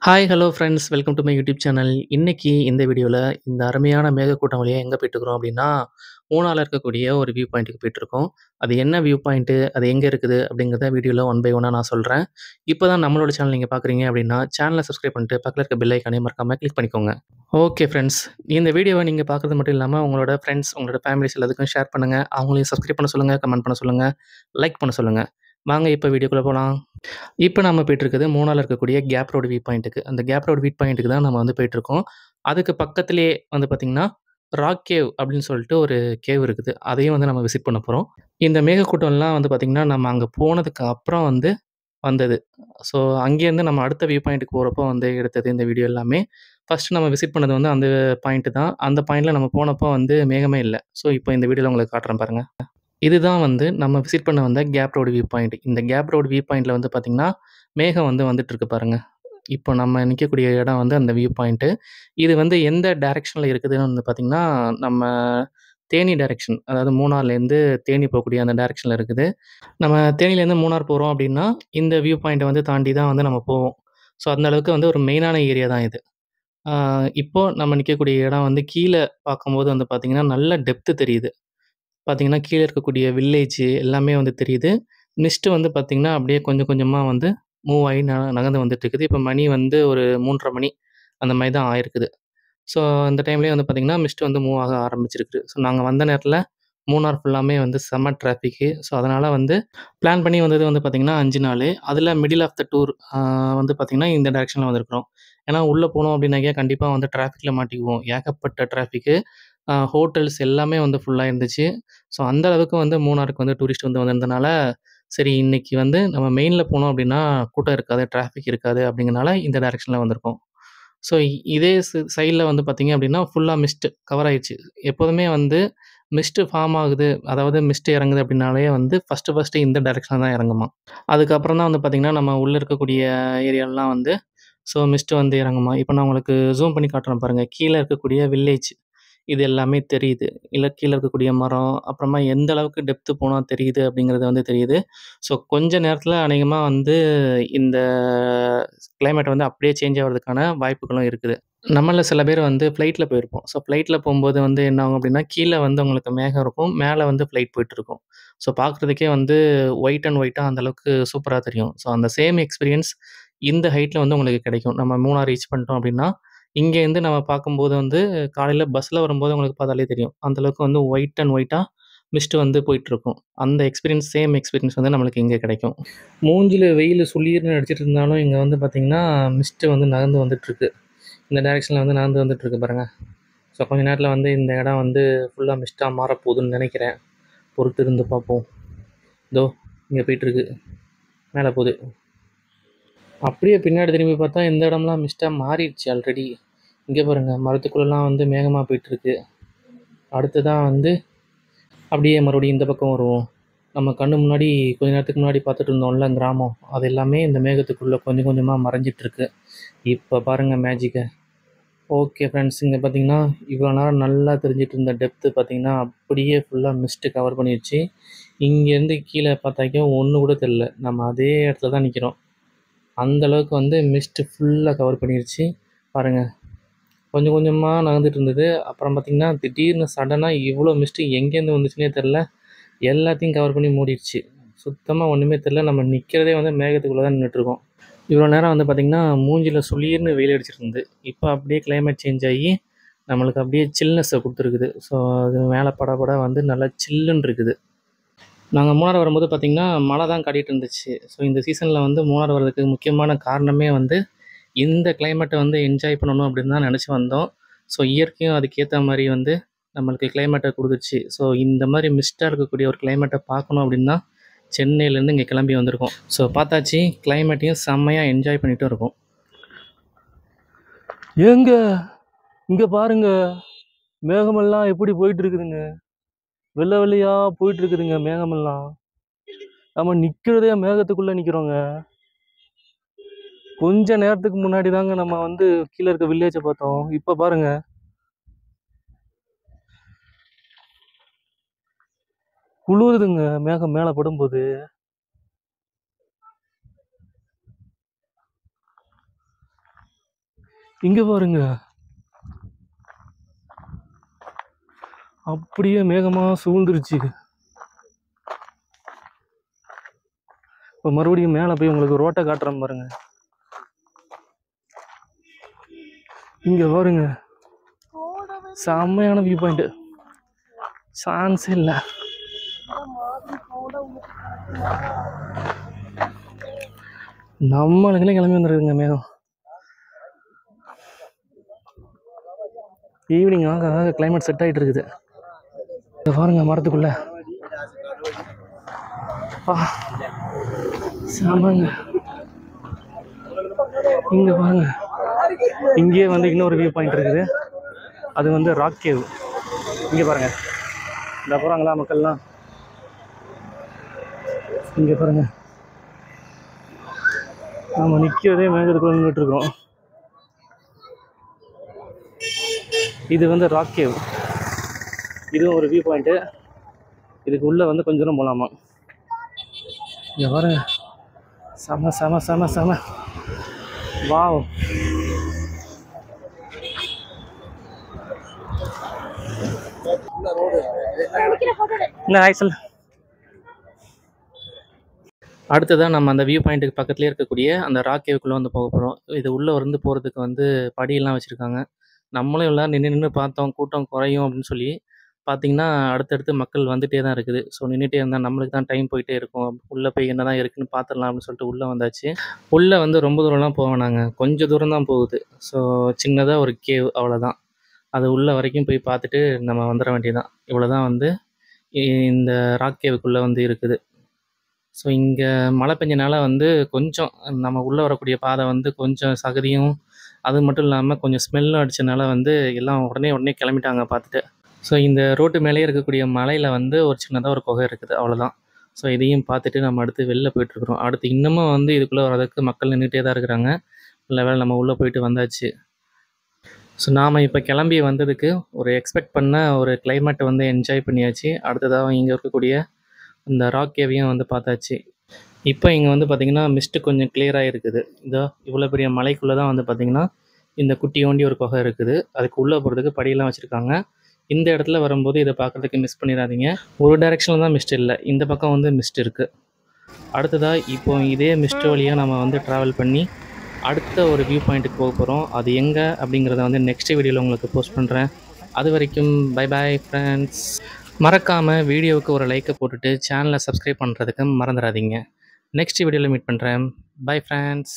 Hi, hello friends. Welcome do my YouTube channel. இன்னைக்கு இந்த வீடியோல இந்த அருமையான மேகக்கூட்டம் வழியா எங்க போயிட்டுருக்கிறோம் அப்டின்னா, மூணார்ல இருக்கக்கூடிய ஒரு வியூ பாயிண்ட்க்கு போயிட்டுருக்கோம். அது என்ன வியூ பாயிண்ட்டு, அது எங்க இருக்குது அப்டிங்கிறத வீடியோல ஒன் பை ஒன்னா நான் சொல்றேன். இப்ப தான் நம்மளோட சேனல் நீங்க பார்க்குறீங்க அப்டின்னா, சேனல சப்ஸ்கிரைப் பண்ணிட்டு பக்கத்துல இருக்க பெல் ஐகானையும் மறக்காம கிளிக் பண்ணிக்கோங்க. Okay friends. இந்த வீடியோவ நீங்க பார்க்குறது மட்டும் இல்லாம, உங்களோட ஃப்ரெண்ட்ஸ், உங்களோட ஃபேமிலிஸ் எல்லாத்துக்கும் ஷேர் பண்ணுங்க. அவங்களையும் சப்ஸ்கிரைப் பண்ண சொல்லுங்க, கமெண்ட் பண்ண சொல்லுங்க, லைக் பண்ண சொல்லுங்க. வாங்க இப்ப வீடியோக்குள்ள போலாம். இப்ப நம்ம போயிட்டுருக்குது மூணார்ல இருக்கக்கூடிய கேப் ரோடு வியூ பாயிண்ட்டுக்கு. அந்த கேப் ரோடு வியூ பாயிண்ட்டுக்கு தான் நம்ம வந்து போயிட்டுருக்கோம். அதுக்கு பக்கத்திலேயே வந்து பார்த்தீங்கன்னா, ராக் கேவ் அப்படின்னு சொல்லிட்டு ஒரு கேவ் இருக்குது. அதையும் வந்து நம்ம விசிட் பண்ண போறோம். இந்த மேகக்கூட்டம்லாம் வந்து பார்த்தீங்கன்னா, நம்ம அங்க போனதுக்கு அப்புறம் வந்து வந்தது. ஸோ அங்கேருந்து நம்ம அடுத்த வியூ பாயிண்ட்டுக்கு போறப்போ வந்து எடுத்தது இந்த வீடியோ எல்லாமே. ஃபர்ஸ்ட் நம்ம விசிட் பண்ணது வந்து அந்த பாயிண்ட் தான். அந்த பாயிண்ட்ல நம்ம போனப்போ வந்து மேகமே இல்ல. ஸோ இப்போ இந்த வீடியோல உங்களுக்கு காட்டுறேன் பாருங்க. இதுதான் வந்து நம்ம விசிட் பண்ண வந்த கேப் ரோடு வியூ பாயிண்ட். இந்த கேப் ரோடு வியூ பாயிண்ட்ல வந்து பார்த்தீங்கன்னா, மேகம் வந்து வந்துட்டுருக்கு பாருங்க. இப்போ நம்ம நிக்கக்கூடிய இடம் வந்து அந்த வியூ பாயிண்ட்டு. இது வந்து எந்த டைரக்ஷன்ல இருக்குதுன்னு வந்து பார்த்தீங்கன்னா, நம்ம தேனி டைரக்ஷன். அதாவது மூணார்லேருந்து தேனி போகக்கூடிய அந்த டைரக்ஷன்ல இருக்குது. நம்ம தேனியிலேருந்து மூணார் போறோம் அப்டின்னா, இந்த வியூ பாயிண்ட்ட வந்து தாண்டி தான் வந்து நம்ம போவோம். ஸோ அந்த அளவுக்கு வந்து ஒரு மெயினான ஏரியா தான் இது. ஆ இப்போ நம்ம நிக்கக்கூடிய இடம் வந்து கீழ பார்க்கும்போது வந்து பார்த்தீங்கன்னா, நல்ல டெப்த் தெரியுது. பார்த்தீங்கன்னா, கீழ இருக்கக்கூடிய வில்லேஜ் எல்லாமே வந்து தெரியுது. மிஸ்ட் வந்து பார்த்தீங்கன்னா, அப்படியே கொஞ்சம் கொஞ்சமா வந்து மூவ் ஆயி நகர்ந்து வந்துட்டுருக்குது. இப்ப மணி வந்து ஒரு 3:30 மணி அந்த மாரி தான் ஆயிருக்குது. ஸோ இந்த டைம்லயே வந்து பார்த்தீங்கன்னா, மிஸ்ட் வந்து மூவ் ஆக ஆரம்பிச்சிருக்கு. ஸோ நாங்க வந்த நேரத்தில மூணார் ஃபுல்லாமே வந்து செம்ம டிராஃபிக்கு. ஸோ அதனால வந்து பிளான் பண்ணி வந்தது வந்து பார்த்தீங்கன்னா 5 நாளு. அதில மிடில் ஆஃப் த டூர் வந்து பார்த்தீங்கன்னா, இந்த டைரக்ஷன்ல வந்திருக்கிறோம். ஏன்னா உள்ள போனோம் அப்படின்னாக்க கண்டிப்பா வந்து டிராஃபிக்ல மாட்டிக்குவோம். ஏகப்பட்ட டிராஃபிக்கு. ஹோட்டல்ஸ் எல்லாமே வந்து ஃபுல்லா இருந்துச்சு. ஸோ அந்த அளவுக்கு வந்து மூணாருக்கு வந்து டூரிஸ்ட் வந்து வந்திருந்தனால, சரி இன்னைக்கு வந்து நம்ம மெயின்ல போனோம் அப்படின்னா, கூட்டம் இருக்காது, டிராஃபிக் இருக்காது அப்படிங்கிறனால இந்த டைரக்ஷன்ல வந்திருக்கோம். ஸோ இதே சைட்ல வந்து பார்த்தீங்க அப்படின்னா, ஃபுல்லா மிஸ்ட் கவர் ஆயிருச்சு. எப்போதுமே வந்து மிஸ்ட் ஃபார்ம் ஆகுது, அதாவது மிஸ்ட் இறங்குது அப்படின்னாலே வந்து ஃபர்ஸ்ட்டு இந்த டைரக்ஷன்ல தான் இறங்குமா. அதுக்கப்புறம் தான் வந்து பார்த்தீங்கன்னா, நம்ம உள்ள இருக்கக்கூடிய ஏரியாலாம் வந்து ஸோ மிஸ்ட் வந்து இறங்குமா. இப்போ நான் உங்களுக்கு ஜூம் பண்ணி காட்டுறேன் பாருங்க. கீழ இருக்கக்கூடிய வில்லேஜ் இது எல்லாமே தெரியுது. இல்ல கீழ இருக்கக்கூடிய மரம், அப்புறமா எந்த அளவுக்கு டெப்த் போனா தெரியுது அப்படிங்கிறது வந்து தெரியுது. ஸோ கொஞ்ச நேரத்தில அநேகமா வந்து இந்த கிளைமேட் வந்து அப்படியே சேஞ்ச் ஆவறதுக்கான வாய்ப்புகளும் இருக்குது. நம்மள்ல சில பேர் வந்து ஃப்ளைட்ல போயிருப்போம். ஸோ ஃப்ளைட்ல போம்போது வந்து என்ன ஆகும் அப்படின்னா, கீழ வந்து உங்களுக்கு மேகம் இருக்கும். மேல வந்து ஃப்ளைட் போயிட்டுருக்கும். ஸோ பார்க்குறதுக்கே வந்து ஒயிட் அண்ட் ஒயிட்டா அந்த அளவுக்கு சூப்பரா தெரியும். ஸோ அந்த சேம் எக்ஸ்பீரியன்ஸ் இந்த ஹைட்ல வந்து உங்களுக்கு கிடைக்கும். நம்ம மூணார் ரீச் பண்ணிட்டோம் அப்படின்னா, இங்கேருந்து நம்ம பார்க்கும்போது வந்து காலையில பஸ்ல வரும்போது உங்களுக்கு பார்த்தாலே தெரியும். அந்த அளவுக்கு வந்து ஒயிட் அண்ட் ஒயிட்டா மிஸ்ட் வந்து போயிட்டுருக்கும். அந்த எக்ஸ்பீரியன்ஸ் சேம் எக்ஸ்பீரியன்ஸ் வந்து நம்மளுக்கு இங்க கிடைக்கும். மூஞ்சில வெயிலு சுளீர்ன்னு அடிச்சிட்டு இருந்தாலும், இங்க வந்து பார்த்தீங்கன்னா, மிஸ்ட் வந்து நகர்ந்து வந்துட்டுருக்கு. இந்த டைரக்ஷன்ல வந்து நகர்ந்து வந்துட்டுருக்கு பாருங்க. ஸோ கொஞ்ச நேரத்தில வந்து இந்த இடம் வந்து ஃபுல்லா மிஸ்ட்டா மாறப்போகுதுன்னு நெனைக்கிறேன். பொறுத்து இருந்து பார்ப்போம். இதோ இங்க போயிட்டுருக்கு. மேல போது. அப்படியே பின்னாடி திரும்பி பார்த்தா, இந்த இடம்லாம் மிஸ்ட்டா மாறிடுச்சு ஆல்ரெடி. இங்க பாருங்க, மரத்துக்குள்ளலாம் வந்து மேகமா போயிட்டுருக்கு. அடுத்ததா வந்து அப்படியே மறுபடியும் இந்த பக்கம் வருவோம். நம்ம கண்ணு முன்னாடி கொஞ்ச நேரத்துக்கு முன்னாடி பார்த்துட்டு இருந்தோம்ல கிராமம், அது எல்லாமே இந்த மேகத்துக்குள்ள கொஞ்சம் கொஞ்சமா மறைஞ்சிட்டுருக்கு. இப்ப பாருங்க மேஜிக்க. ஓகே ஃப்ரெண்ட்ஸ், இங்க பார்த்தீங்கன்னா, இவ்வளோ நேரம் நல்லா தெரிஞ்சுட்டு இருந்த டெப்த்து பார்த்தீங்கன்னா, அப்படியே ஃபுல்லா மிஸ்ட் கவர் பண்ணிருச்சு. இங்கேருந்து கீழ பார்த்தாக்க ஒண்ணு கூட தெரியல. நம்ம அதே இடத்துல தான் நிக்கிறோம். அந்த அளவுக்கு வந்து மிஸ்ட் ஃபுல்லா கவர் பண்ணிருச்சு. பாருங்க. கொஞ்சம் கொஞ்சமா நகர்ந்துட்டு இருந்தது. அப்புறம் பார்த்தீங்கன்னா, திடீர்னு சடனா இவ்வளோ மிஸ்ட் எங்கேருந்து வந்துச்சுன்னே தெரியல. எல்லாத்தையும் கவர் பண்ணி மூடிருச்சு. சுத்தமா ஒண்ணுமே தெரியல. நம்ம நிக்கிறதே வந்து மேகத்துக்குள்ள தான் நின்னுட்டுருக்கோம். இவ்வளோ நேரம் வந்து பார்த்தீங்கன்னா, மூஞ்சில சுளீர்ன்னு வெயில் அடிச்சிட்டு இருந்தது. இப்ப அப்படியே கிளைமேட் சேஞ்ச் ஆகி, நம்மளுக்கு அப்படியே சில்னஸ குடுத்துருக்குது. ஸோ அது மேல பட பட வந்து நல்லா சில்லுன்னு இருக்குது. நாங்க மூணார் வரும்போது பார்த்தீங்கன்னா, மழை தான் காட்டிட்டு இருந்துச்சு. ஸோ இந்த சீசன்ல வந்து மூணார் வர்றதுக்கு முக்கியமான காரணமே வந்து, இந்த கிளைமேட்ட வந்து என்ஜாய் பண்ணணும் அப்படின்னு தான் நெனச்சு வந்தோம். ஸோ இயற்கையும் அதுக்கேத்த மாரி வந்து நம்மளுக்கு கிளைமேட்ட குடுத்துச்சு. ஸோ இந்த மாரி மிஸ்ட்டா இருக்கக்கூடிய ஒரு கிளைமேட்ட பார்க்கணும் அப்படின்னு தான் சென்னையிலேருந்து இங்க கிளம்பி வந்திருக்கோம். ஸோ பார்த்தாச்சு, கிளைமேட்டையும் செம்மையா என்ஜாய் பண்ணிட்டும் இருக்கோம். ஏங்க இங்க பாருங்க, மேகமெல்லாம் எப்படி போயிட்டு இருக்குதுங்க. வெள்ளை வெள்ளையா போயிட்டு இருக்குதுங்க மேகமெல்லாம். நம்ம நிக்கிறதே மேகத்துக்குள்ள நிக்கிறோங்க. கொஞ்ச நேரத்துக்கு முன்னாடி தாங்க நம்ம வந்து கீழே இருக்க வில்லேஜ பார்த்தோம். இப்ப பாருங்க, குளிருதுங்க மேகம் மேல படும்போது. இங்க பாருங்க, அப்படியே மேகமா சூழ்ந்துருச்சு. இப்போ மறுபடியும் மேலே போய் உங்களுக்கு ரோட்டை காட்டுறேன் பாருங்க. இங்க பாருங்க, செம்மையான வியூ பாயிண்ட், சான்ஸே இல்லை. நம்மளுக்குன்னே கிளம்பி வந்துருக்குங்க மேகம். ஈவினிங் ஆக ஆக கிளைமேட் செட் ஆகிட்டு இருக்குது. இங்க பாருங்க மரத்துக்குள்ள சாமாங்க. இங்க பாருங்க, இங்கேயே வந்து இன்னொரு வியூ பாயிண்ட் இருக்குது. அது வந்து ராக் கேவ். இங்க பாருங்க, இந்த போறாங்களா மக்கள்லாம். இங்க பாருங்க, நாம நிக்கிறதே மேகத்துக்குள்ள நின்றுட்டு இருக்கோம். இது வந்து ராக் கேவ். இதுவும் ஒரு வியூ பாயிண்ட். இதுக்கு உள்ள வந்து கொஞ்சம் தூரம் போலாமா. இங்க பாருங்க, செம செம செம செம. வாவ். என்ன ஆக்சுவல் அடுத்ததான் நம்ம அந்த வியூ பாயிண்ட்டுக்கு பக்கத்துலேயே இருக்கக்கூடிய அந்த ராக் கேவுக்குள்ளே வந்து போக போகிறோம். இது உள்ளே வந்து போகிறதுக்கு வந்து படியெல்லாம் வச்சுருக்காங்க. நம்மளும் எல்லாம் நின்று பார்த்தோம், கூட்டம் குறையும் அப்படின்னு சொல்லி பார்த்தீங்கன்னா அடுத்தடுத்து மக்கள் வந்துகிட்டே தான் இருக்குது. ஸோ நின்றுட்டே இருந்தால் நம்மளுக்கு தான் டைம் போயிட்டே இருக்கும். உள்ளே போய் என்ன தான் இருக்குதுன்னு பார்த்துடலாம் அப்படின்னு சொல்லிட்டு உள்ளே வந்தாச்சு. உள்ளே வந்து ரொம்ப தூரம்லாம் போவேனாங்க, கொஞ்சம் தூரம் தான் போகுது. ஸோ சின்னதாக ஒரு கேவ், அவ்வளோதான். அது உள்ள வரைக்கும் போய் பார்த்துட்டு நம்ம வந்துட வேண்டியதான். இவ்வளோ தான் வந்து இந்த ராக் கேவுக்குள்ளே வந்து இருக்குது. ஸோ இங்கே மழை பெஞ்சனால வந்து கொஞ்சம் நம்ம உள்ளே வரக்கூடிய பாதை வந்து கொஞ்சம் சகதியும், அது மட்டும் இல்லாமல் கொஞ்சம் ஸ்மெல்லும் அடித்தனால வந்து எல்லாம் உடனே கிளம்பிட்டாங்க பார்த்துட்டு. ஸோ இந்த ரோட்டு மேலேயே இருக்கக்கூடிய மலையில் வந்து ஒரு சின்னதாக ஒரு குகை இருக்குது, அவ்வளோதான். ஸோ இதையும் பார்த்துட்டு நம்ம அடுத்து வெளில போயிட்டுருக்குறோம். அடுத்து இன்னமும் வந்து இதுக்குள்ளே வரதுக்கு மக்கள் நின்றுட்டே தான் இருக்கிறாங்க. நல்ல வேளை நம்ம உள்ளே போயிட்டு வந்தாச்சு. ஸோ நாம் இப்போ கிளம்பி வந்ததுக்கு ஒரு எக்ஸ்பெக்ட் பண்ண ஒரு கிளைமேட்டை வந்து என்ஜாய் பண்ணியாச்சு. அடுத்ததாக இங்கே இருக்கக்கூடிய இந்த ராக் கேவையும் வந்து பார்த்தாச்சு. இப்போ இங்கே வந்து பார்த்திங்கன்னா மிஸ்ட்டு கொஞ்சம் கிளியராக இருக்குது. இதோ இவ்வளோ பெரிய மலைக்குள்ளே தான் வந்து பார்த்திங்கன்னா இந்த குட்டியோண்டி ஒரு குகை இருக்குது. அதுக்கு உள்ளே போகிறதுக்கு படியெல்லாம் வச்சுருக்காங்க. இந்த இடத்துல வரும்போது இதை பார்க்குறதுக்கு மிஸ் பண்ணிடாதீங்க. ஒரு டைரெக்ஷனில் தான் மிஸ்ட் இல்லை, இந்த பக்கம் வந்து மிஸ்ட் இருக்குது. அடுத்ததாக இப்போ இதே மிஸ்ட் வழியாக நம்ம வந்து ட்ராவல் பண்ணி அடுத்த ஒரு வியூ பாயிண்ட்டுக்கு போக போகிறோம். அது எங்கே அப்படிங்கிறத வந்து நெக்ஸ்ட் வீடியோவில் உங்களுக்கு போஸ்ட் பண்ணுறேன். அது வரைக்கும் பை பாய் ஃப்ரெண்ட்ஸ். மறக்காமல் வீடியோவுக்கு ஒரு லைக்கை போட்டுட்டு சேனலை சப்ஸ்கிரைப் பண்ணுறதுக்கு மறந்துடாதீங்க. நெக்ஸ்ட் வீடியோவில் மீட் பண்ணுறேன். Bye friends.